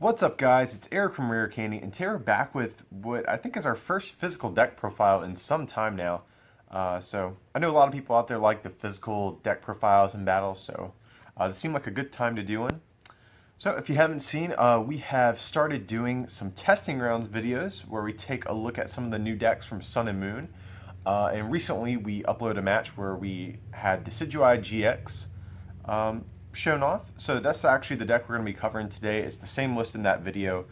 What's up, guys? It's Eric from Rare Candy, and today we're back with what I think is our first physical deck profile in some time now. So I know a lot of people out there like the physical deck profiles in battles, so this seemed like a good time to do one. So if you haven't seen, we have started doing some testing rounds videos where we take a look at some of the new decks from Sun and Moon. And recently we uploaded a match where we had Decidueye GX shown off. So that's actually the deck we're going to be covering today. It's the same list in that video.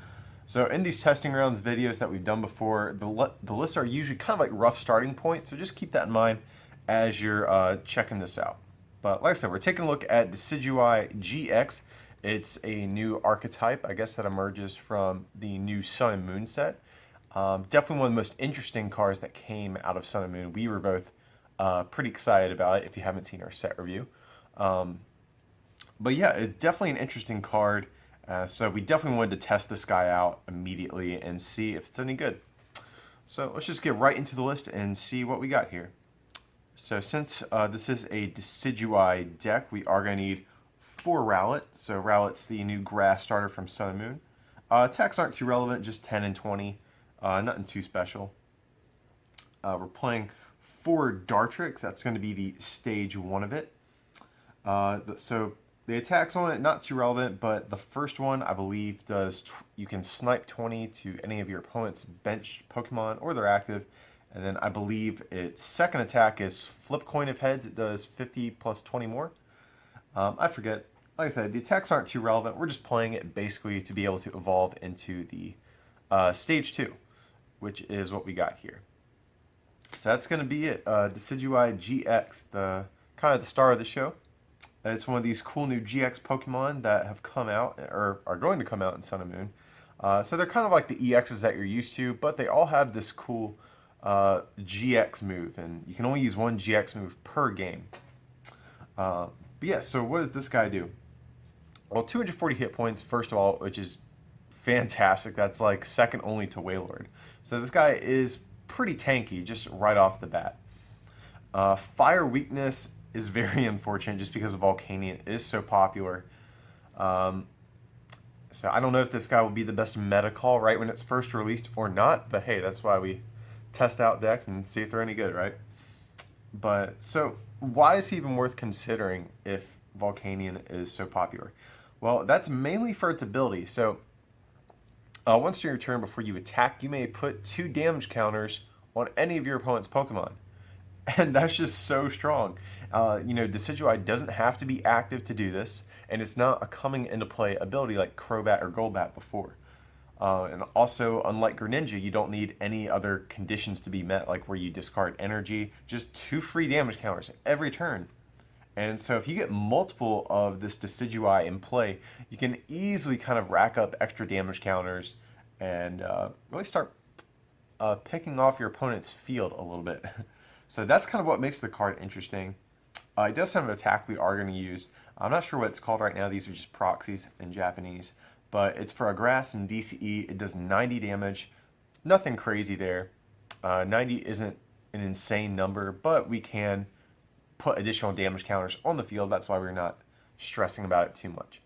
So in these testing rounds videos that we've done before, the lists are usually kind of like rough starting points. So just keep that in mind as you're checking this out. But like I said, we're taking a look at Decidueye GX. It's a new archetype, I guess, that emerges from the new Sun and Moon set. Definitely one of the most interesting cards that came out of Sun and Moon. We were both pretty excited about it if you haven't seen our set review. But yeah, it's definitely an interesting card. So we definitely wanted to test this guy out immediately and see if it's any good. So let's just get right into the list and see what we got here. So since this is a Decidueye deck, we are going to need 4 Rowlet. So Rowlet's the new grass starter from Sun and Moon. Attacks aren't too relevant, just 10 and 20. Nothing too special. We're playing 4 Dartrix. That's going to be the stage 1 of it. So the attacks on it, not too relevant, but the first one, I believe, does you can snipe 20 to any of your opponent's bench Pokemon or they're active. And then I believe its second attack is flip coin of heads. It does 50 plus 20 more. I forget. Like I said, the attacks aren't too relevant. We're just playing it basically to be able to evolve into the stage 2, which is what we got here. So that's going to be it. Decidueye GX, the kind of the star of the show. It's one of these cool new GX Pokemon that have come out, or are going to come out in Sun and Moon. So they're kind of like the EXs that you're used to, but they all have this cool GX move, and you can only use one GX move per game. But yeah, so what does this guy do? Well, 240 hit points, first of all, which is fantastic. That's like second only to Wailord. So this guy is pretty tanky just right off the bat. Fire weakness is very unfortunate just because Volcanion is so popular. So I don't know if this guy will be the best meta call right when it's first released or not, but hey, that's why we test out decks and see if they're any good, right? But so why is he even worth considering if Volcanion is so popular? Well, that's mainly for its ability. So once during your turn before you attack, you may put 2 damage counters on any of your opponent's Pokemon. And that's just so strong. Decidueye doesn't have to be active to do this, and it's not a coming into play ability like Crobat or Golbat before. And also, unlike Greninja, you don't need any other conditions to be met, like where you discard energy, just 2 free damage counters every turn. And so if you get multiple of this Decidueye in play, you can easily kind of rack up extra damage counters and really start picking off your opponent's field a little bit. So that's kind of what makes the card interesting. It does have an attack we are going to use. I'm not sure what it's called right now. These are just proxies in Japanese. But it's for a grass and DCE. It does 90 damage. Nothing crazy there. 90 isn't an insane number, but we can put additional damage counters on the field. That's why we're not stressing about it too much.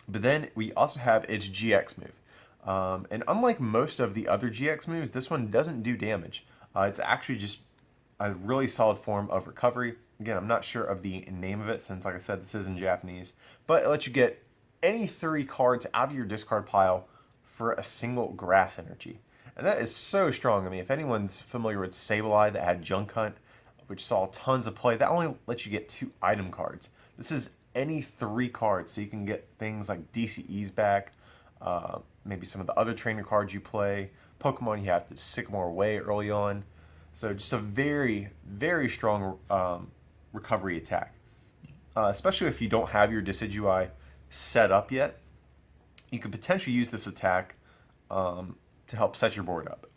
But then we also have its GX move. And unlike most of the other GX moves, this one doesn't do damage. It's actually just a really solid form of recovery. Again, I'm not sure of the name of it since, like I said, this is in Japanese. But it lets you get any 3 cards out of your discard pile for a single grass energy. And that is so strong. I mean, if anyone's familiar with Sableye that had Junk Hunt, which saw tons of play, that only lets you get 2 item cards. This is any 3 cards, so you can get things like DCEs back, maybe some of the other trainer cards you play, Pokemon you have to Sycamore way early on. So just a very, very strong recovery attack. Especially if you don't have your Decidueye set up yet, you could potentially use this attack to help set your board up.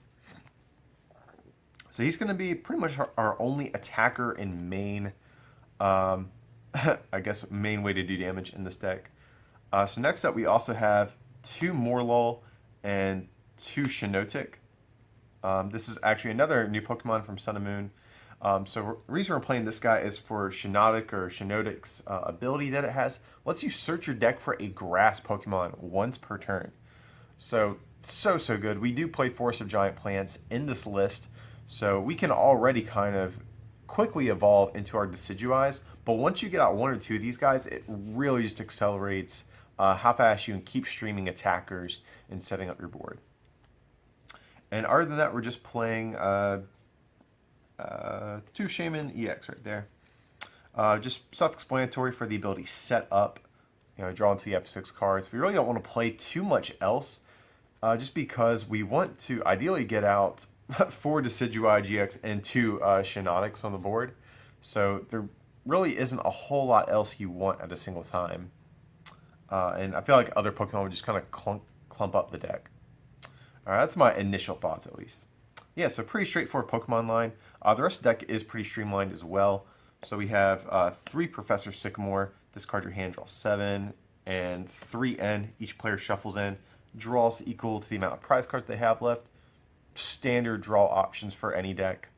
So he's going to be pretty much our only attacker in main, I guess, main way to do damage in this deck. So next up, we also have 2 Morlul and 2 Shiinotic. This is actually another new Pokemon from Sun and Moon. So the reason we're playing this guy is for Shiinotic or Shiinotic's ability that it has. Lets you search your deck for a grass Pokemon once per turn. So good. We do play Forest of Giant Plants in this list, so we can already kind of quickly evolve into our Decidueyes. But once you get out one or two of these guys, it really just accelerates how fast you can keep streaming attackers and setting up your board. And other than that, we're just playing two Shaymin EX right there. Just self-explanatory for the ability set up. You know, draw until you have 6 cards. We really don't want to play too much else, just because we want to ideally get out 4 Decidueye GX and 2 Shiinotics on the board. So there really isn't a whole lot else you want at a single time. And I feel like other Pokemon would just kind of clump up the deck. Alright, that's my initial thoughts at least. Yeah, so pretty straightforward Pokemon line. The rest of the deck is pretty streamlined as well. So we have 3 Professor Sycamore. Discard your hand, draw 7, and 3 N. Each player shuffles in. Draws equal to the amount of prize cards they have left. Standard draw options for any deck.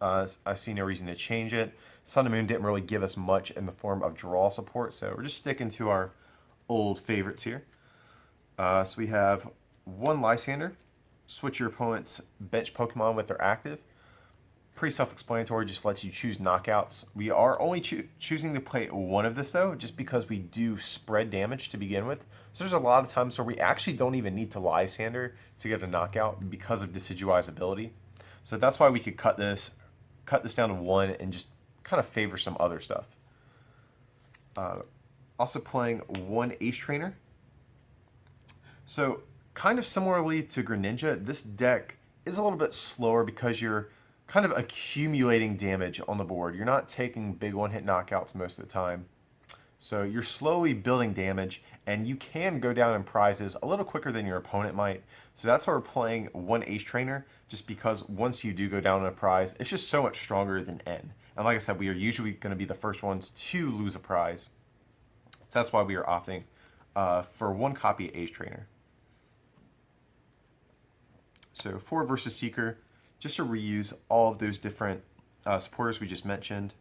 I see no reason to change it. Sun and Moon didn't really give us much in the form of draw support, so we're just sticking to our old favorites here. So we have 1 Lysandre. Switch your opponent's bench Pokemon with their active. Pretty self-explanatory, just lets you choose knockouts. We are only choosing to play 1 of this though, just because we do spread damage to begin with. So there's a lot of times where we actually don't even need to Lysandre to get a knockout because of Decidueye's ability. So that's why we could cut this down to 1 and just kind of favor some other stuff. Also playing 1 Ace Trainer. So kind of similarly to Greninja, this deck is a little bit slower because you're kind of accumulating damage on the board. You're not taking big one-hit knockouts most of the time. So you're slowly building damage, and you can go down in prizes a little quicker than your opponent might. So that's why we're playing 1 Ace Trainer, just because once you do go down in a prize, it's just so much stronger than N. And like I said, we are usually going to be the first ones to lose a prize. So that's why we are opting for 1 copy of Ace Trainer. So 4 versus Seeker, just to reuse all of those different supporters we just mentioned.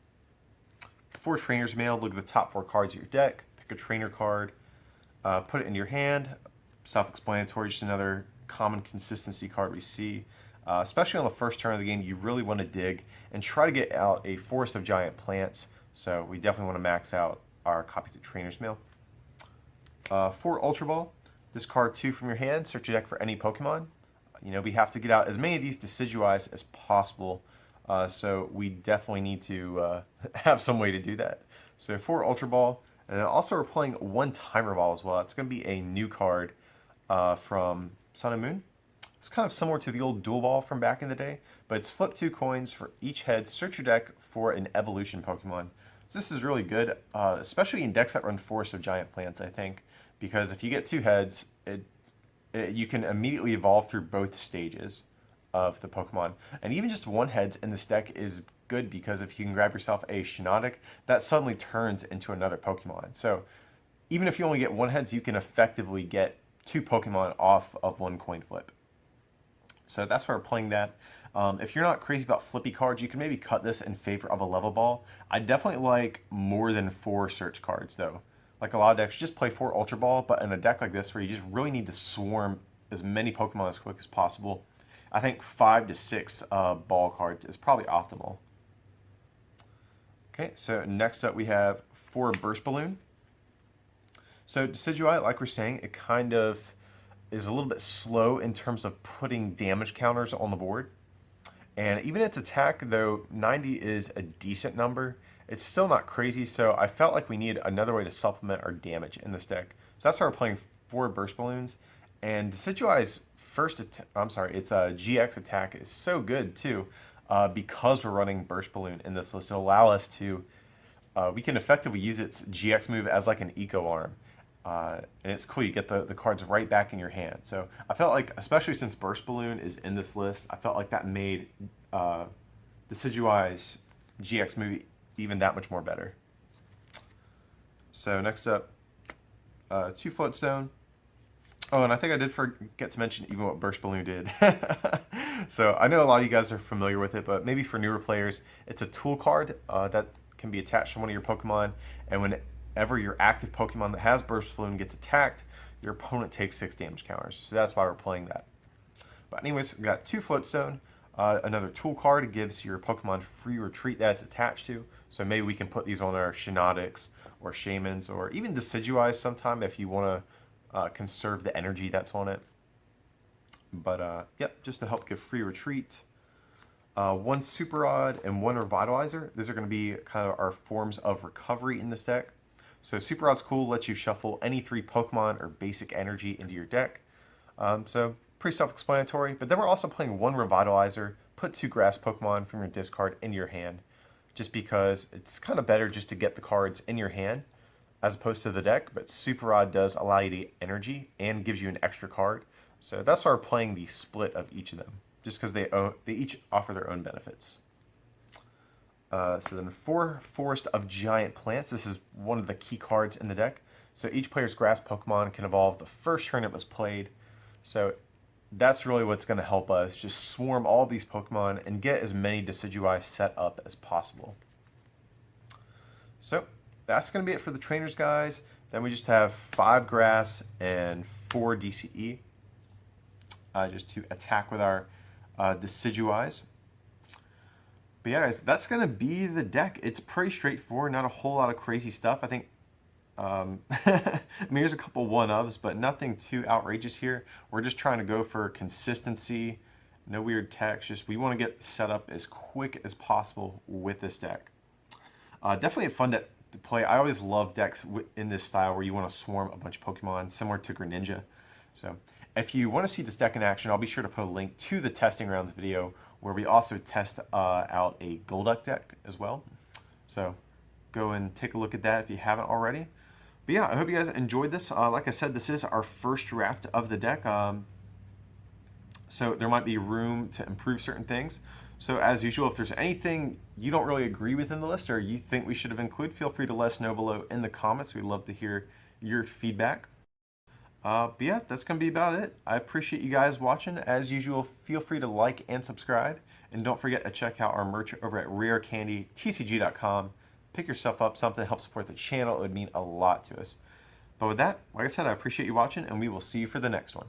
4 Trainer's Mail, look at the top 4 cards of your deck, pick a trainer card, put it in your hand. Self-explanatory, just another common consistency card we see. Especially on the first turn of the game, you really want to dig and try to get out a Forest of Giant Plants. So we definitely want to max out our copies of Trainer's Mail. 4 Ultra Ball, discard 2 from your hand, search your deck for any Pokemon. You know, we have to get out as many of these Decidueyes as possible, so we definitely need to have some way to do that. So 4 Ultra Ball, and then also we're playing 1 Timer Ball as well. It's going to be a new card from Sun and Moon. It's kind of similar to the old Dual Ball from back in the day, but it's flip 2 coins for each head, search your deck for an evolution Pokemon. So this is really good, especially in decks that run Forest of Giant Plants, I think, because if you get 2 heads, you can immediately evolve through both stages of the Pokemon. And even just 1 heads in this deck is good, because if you can grab yourself a Shiinotic, that suddenly turns into another Pokemon. So even if you only get 1 heads, you can effectively get 2 Pokemon off of 1 coin flip. So that's why we're playing that. If you're not crazy about flippy cards, you can maybe cut this in favor of a level ball. I definitely like more than 4 search cards though. Like a lot of decks, just play 4 Ultra Ball, but in a deck like this where you just really need to swarm as many Pokemon as quick as possible, I think 5 to 6 ball cards is probably optimal. Okay, so next up we have 4 Burst Balloon. So Decidueye, like we're saying, it kind of is a little bit slow in terms of putting damage counters on the board. And even its attack, though 90 is a decent number, it's still not crazy, so I felt like we need another way to supplement our damage in this deck. So that's why we're playing 4 Burst Balloons. And Decidueye's its GX attack is so good too, because we're running Burst Balloon in this list to allow us to, we can effectively use its GX move as like an Eco Arm. And it's cool, you get the cards right back in your hand. So I felt like, especially since Burst Balloon is in this list, I felt like that made Decidueye's GX move even that much more better. So next up, 2 Floatstone. Oh, and I think I did forget to mention even what Burst Balloon did. So I know a lot of you guys are familiar with it, but maybe for newer players, it's a tool card that can be attached to one of your Pokemon, and whenever your active Pokemon that has Burst Balloon gets attacked, your opponent takes 6 damage counters. So that's why we're playing that. But anyways, we got 2 Floatstone. Another tool card gives your Pokemon free retreat that it's attached to. So maybe we can put these on our Shiinotics or Shaymins or even Decidueye sometime if you want to conserve the energy that's on it. But yep, just to help give free retreat. 1 Super Rod and 1 Revitalizer. Those are going to be kind of our forms of recovery in this deck. So Super Rod's cool, lets you shuffle any 3 Pokemon or basic energy into your deck. So pretty self-explanatory. But then we're also playing 1 Revitalizer. Put 2 Grass Pokemon from your discard in your hand, just because it's kind of better just to get the cards in your hand as opposed to the deck. But Super Rod does allow you to get energy and gives you an extra card. So that's why we're playing the split of each of them, just because they each offer their own benefits. So then 4 Forest of Giant Plants. This is one of the key cards in the deck. So each player's grass Pokemon can evolve the first turn it was played. So that's really what's going to help us just swarm all of these Pokemon and get as many Decidueye set up as possible. So that's going to be it for the trainers, guys. Then we just have 5 grass and 4 DCE. Just to attack with our Decidueyes. But yeah, guys, that's going to be the deck. It's pretty straightforward, not a whole lot of crazy stuff. I think, I mean, here's a couple one-ofs, but nothing too outrageous here. We're just trying to go for consistency, no weird text. Just we want to get set up as quick as possible with this deck. Definitely a fun deck to play. I always love decks in this style where you want to swarm a bunch of Pokemon, similar to Greninja. So if you want to see this deck in action, I'll be sure to put a link to the testing rounds video where we also test out a Golduck deck as well. So go and take a look at that if you haven't already. But yeah, I hope you guys enjoyed this. Like I said, this is our first draft of the deck. So there might be room to improve certain things. So as usual, if there's anything you don't really agree with in the list or you think we should have included, feel free to let us know below in the comments. We'd love to hear your feedback. But yeah, that's going to be about it. I appreciate you guys watching. As usual, feel free to like and subscribe. And don't forget to check out our merch over at rarecandytcg.com. Pick yourself up something to help support the channel. It would mean a lot to us. But with that, like I said, I appreciate you watching, and we will see you for the next one.